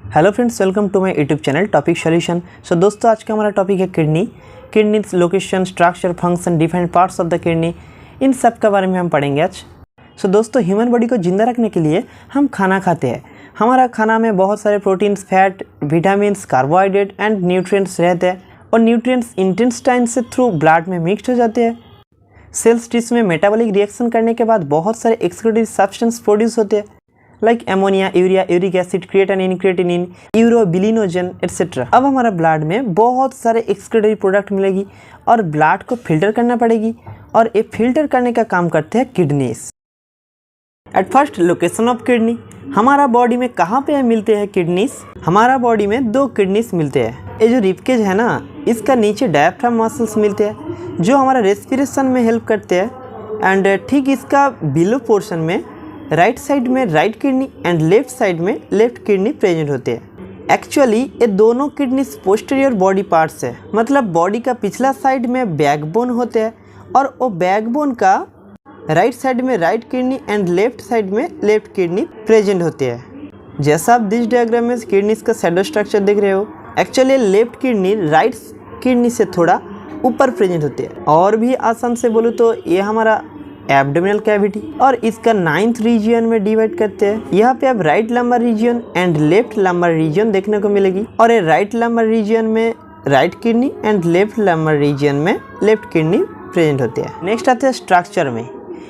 Hello friends, welcome to my YouTube channel topic solution. So दोस्तों, आज का हमारा टॉपिक है kidney location, structure, function, different parts of the kidney, इन सब के बारे में हम पढ़ेंगे आज। सो दोस्तों, ह्यूमन बॉडी को जिंदा रखने के लिए हम खाना खाते हैं। हमारा खाना में बहुत सारे proteins, fat, vitamins, carbohydrate and nutrients रहते हैं और न्यूट्रिएंट्स इंटेस्टाइन से थ्रू ब्लड में मिक्स हो जाते हैं। सेल्स टिश्यू में मेटाबॉलिक रिएक्शन करने के बाद बहुत सारे एक्सक्रीटरी सब्सटेंस प्रोड्यूस होते हैं, like ammonia, urea, uric acid, creatinine, urobilinogen etcetera. अब हमारा ब्लड में बहुत सारे एक्सक्रीटरी प्रोडक्ट मिलेगी और ब्लड को फिल्टर करना पड़ेगी और ये फिल्टर करने का काम करते हैं kidneys. At first, location of kidney. हमारा बॉडी में कहाँ पे मिलते हैं किडनीज? हमारा बॉडी में 2 किडनीज मिलते हैं। ये जो रिबकेज है ना, इसका नीचे डायफ्राम मसल्स मिलते हैं जो हमारा रेस्पिरेशन में हेल्प करते हैं। एंड ठीक इसका बिलो पोर्शन में राइट साइड में right kidney and left side में लेफ्ट किडनी प्रेजेंट होते हैं। एक्चुअली ये दोनों किडनीज पोस्टीरियर बॉडी पार्ट्स है, मतलब बॉडी का पिछला साइड में बैकबोन होते हैं और वो बैकबोन का राइट साइड में right kidney and left side में लेफ्ट किडनी प्रेजेंट होते हैं। जैसा आप दिस डायग्राम में किडनीज का शैडो स्ट्रक्चर देख रहे हो, actually left kidney right kidney से थोड़ा ऊपर प्रेजेंट होते हैं। और भी आसान से बोलूँ तो ये हमारा एब्डोमिनल कैविटी और इसका 9th रीजियन में डिवाइड करते हैं। यहाँ पे आप right lumbar region and left lumbar region देखने को मिलेगी और ये राइट लंबर रीजियन में right kidney and left lumbar region में लेफ्ट किडनी प्रेजेंट होते हैं। नेक्स्ट आते हैं स्ट्रक्चर में।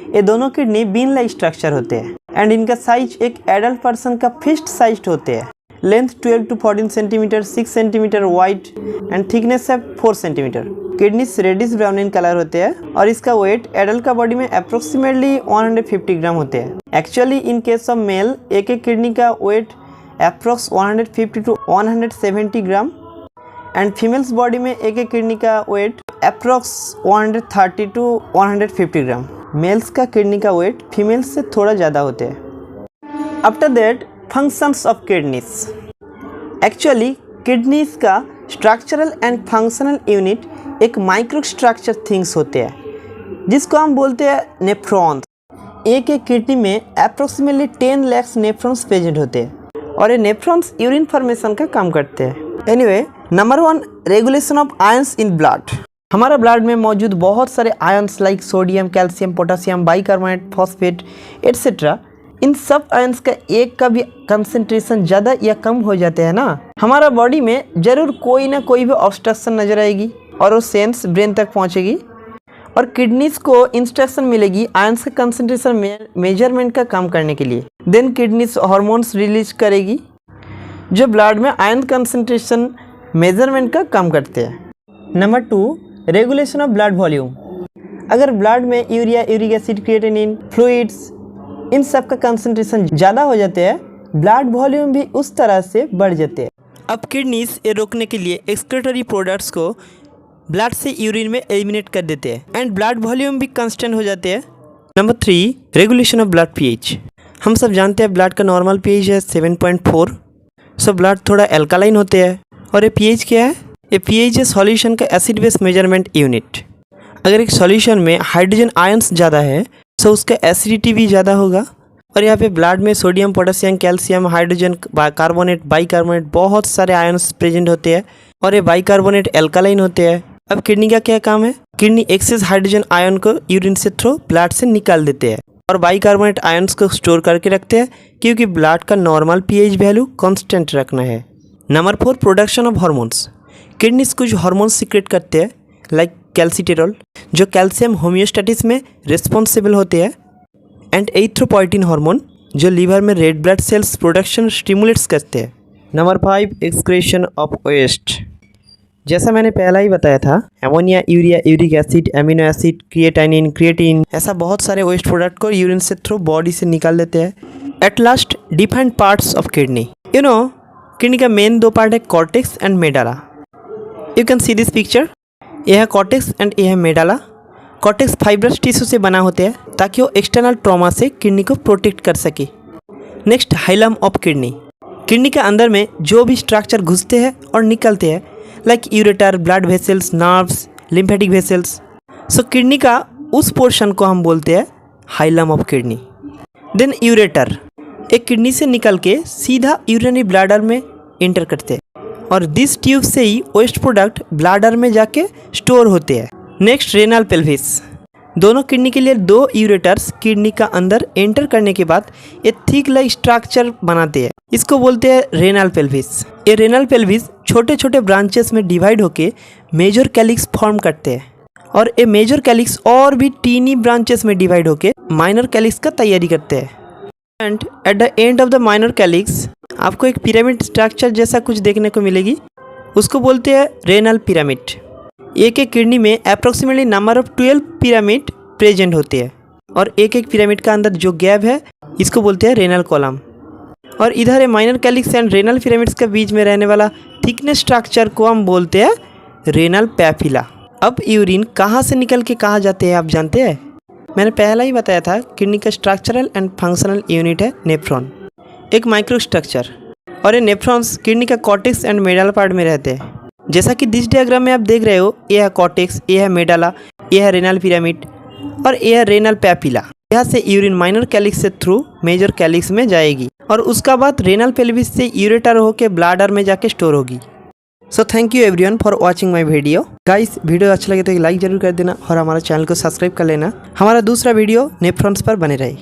ये दोनों किडनी बीन लाइक स्ट्रक्चर होते हैं एंड इनका साइज एक एडल्ट पर्सन का फिस्ट साइज होते हैं। Length 12 to 14 centimetre, 6 centimetre wide and thickness है 4 centimetre. Kidneys reddish brown in colour होते हैं और इसका वेट एडल्ट का बॉडी में अप्रोक्सीमेटली 150 ग्राम होते हैं। Actually in case of male एक किडनी का weight approx 150 to 170 gram and females body में एक किडनी का weight approx 130 to 150 gram. Mails का किडनी का वेट फीमेल्स से थोड़ा ज़्यादा होते हैं। After that, functions of kidneys. Actually kidneys का स्ट्रक्चरल एंड फंक्शनल यूनिट एक माइक्रो स्ट्रक्चर थिंग्स होते हैं जिसको हम बोलते हैं नेफ्रॉन्स। एक किडनी में अप्रोक्सीमेटली 10 लाख नेफ्रॉन्स प्रेजेंट होते हैं और ये नेफ्रॉन्स यूरिन फॉर्मेशन का काम करते हैं। Anyway, number 1, regulation of ions in blood. हमारा ब्लड में मौजूद बहुत सारे ions like sodium, calcium, potassium, bicarbonate, phosphate etcetera, इन सब आयंस का एक का भी कंसंट्रेशन ज़्यादा या कम हो जाते हैं ना, हमारा बॉडी में ज़रूर कोई ना कोई भी ऑब्स्ट्रक्शन नजर आएगी और वो सेंस ब्रेन तक पहुंचेगी और किडनीज को इंस्ट्रक्शन मिलेगी आयंस का कंसंट्रेशन मेजरमेंट का काम करने के लिए। देन किडनीज हार्मोन्स रिलीज करेगी जो ब्लड में आयन कंसंट्रेशन मेजरमेंट का काम करते हैं। Number 2, regulation of blood volume. अगर ब्लड में urea, uric acid, creatinine, fluids, इन सब का कंसंट्रेशन ज़्यादा हो जाते हैं, ब्लड वॉल्यूम भी उस तरह से बढ़ जाते हैं। अब किडनीज ये रोकने के लिए एक्सक्रीटरी प्रोडक्ट्स को ब्लड से यूरिन में एलिमिनेट कर देते हैं एंड ब्लड वॉल्यूम भी कांस्टेंट हो जाते हैं। Number 3, regulation of blood pH. हम सब जानते हैं ब्लड का नॉर्मल पीएच है 7.4। सो ब्लड थोड़ा एल्कालाइन होते हैं और ये पीएच क्या है? ये पीएच है सॉल्यूशन का एसिड बेस मेजरमेंट यूनिट। अगर एक सॉल्यूशन में हाइड्रोजन आयंस ज़्यादा है तो उसका एसिडिटी भी ज़्यादा होगा और यहाँ पे ब्लड में sodium, potassium, calcium, hydrogen, carbonate, bicarbonate, बहुत सारे आयंस प्रेजेंट होते हैं और ये बाइकार्बोनेट एल्कालाइन होते हैं। अब किडनी का क्या काम है? किडनी एक्सेस हाइड्रोजन आयन को यूरिन से थ्रू ब्लड से निकाल देते हैं और बाइकार्बोनेट आयंस को स्टोर करके रखते हैं क्योंकि ब्लड का नॉर्मल पीएच वैल्यू कांस्टेंट रखना है। Number 4, production of hormones. Kidneys कुछ हार्मोन्स सीक्रेट करते हैं लाइक कैल्सिटेरॉल जो कैल्शियम होम्योस्टैटिस में रिस्पॉन्सिबल होते हैं एंड एरिथ्रोपोइटिन हार्मोन जो लीवर में red blood cells production stimulates करते हैं। Number 5, excretion of waste. जैसा मैंने पहला ही बताया था, ammonia, urea, uric acid, amino acid, creatinine, ऐसा बहुत सारे वेस्ट प्रोडक्ट को यूरिन से थ्रू बॉडी से निकाल देते हैं। At last, different parts of kidney. Kidney का मेन 2 पार्ट है cortex and medulla. You can see this picture. यह है कॉर्टेक्स एंड यह है मेडाला। कॉर्टेक्स फाइब्रस टिश्यू से बना होते हैं ताकि वो एक्सटर्नल ट्रॉमा से किडनी को प्रोटेक्ट कर सके। Next, hilum of kidney. Kidney के अंदर में जो भी स्ट्रक्चर घुसते हैं और निकलते हैं like ureter, blood vessels, nerves, lymphatic vessels. So kidney का उस पोर्शन को हम बोलते हैं hilum of kidney. Then ureter, एक किडनी से निकल के सीधा यूरिनरी ब्लैडर में एंटर करते हैं और दिस ट्यूब से ही वेस्ट प्रोडक्ट ब्लैडर में जाके स्टोर होते हैं। नेक्स्ट रेनल पेल्विस, दोनों किडनी के लिए दो यूरेटर्स किडनी का अंदर एंटर करने के बाद ये थिक लाइक स्ट्रक्चर बनाते हैं, इसको बोलते हैं रेनल पेल्विस। ये रेनल पेल्विस छोटे छोटे ब्रांचेस में डिवाइड होके मेजर कैलिक्स फॉर्म करते हैं और ये मेजर कैलिक्स और भी टीनी ब्रांचेस में डिवाइड होके माइनर कैलिक्स का तैयारी करते हैं। And at the end of the minor calyx आपको एक पिरामिड स्ट्रक्चर जैसा कुछ देखने को मिलेगी, उसको बोलते हैं रेनल पिरामिड। एक एक किडनी में approximately number of 12 pyramid present होते हैं और एक एक पिरामिड का अंदर जो गैप है इसको बोलते हैं रेनल कॉलम। और इधर है minor calyx and renal pyramids के बीच में रहने वाला थिकनेस स्ट्रक्चर को हम बोलते हैं रेनल पैपिला। अब यूरिन कहाँ से निकल के कहाँ जाते हैं आप जानते हैं? मैंने पहला ही बताया था किडनी का स्ट्रक्चरल एंड फंक्शनल यूनिट है नेफ्रॉन, एक माइक्रो स्ट्रक्चर। और ये नेफ्रॉन्स किडनी का कॉर्टेक्स एंड मेडल पार्ट में रहते हैं। जैसा कि दिस डायग्राम में आप देख रहे हो, ये है कॉर्टेक्स, ये है मेडाला, ये है रेनल पिरामिड और ये है रेनल पैपिला। यहाँ से यूरिन माइनर कैलिक्स से थ्रू मेजर कैलिक्स में जाएगी और उसका बाद रेनल पेल्विस से यूरेटर होके ब्लैडर में जाके स्टोर होगी। So thank you everyone for watching my video. Guys, video अच्छा लगे तो एक लाइक जरूर कर देना और हमारा चैनल को सब्सक्राइब कर लेना। हमारा दूसरा वीडियो नेफ्रॉन्स पर बने रहे।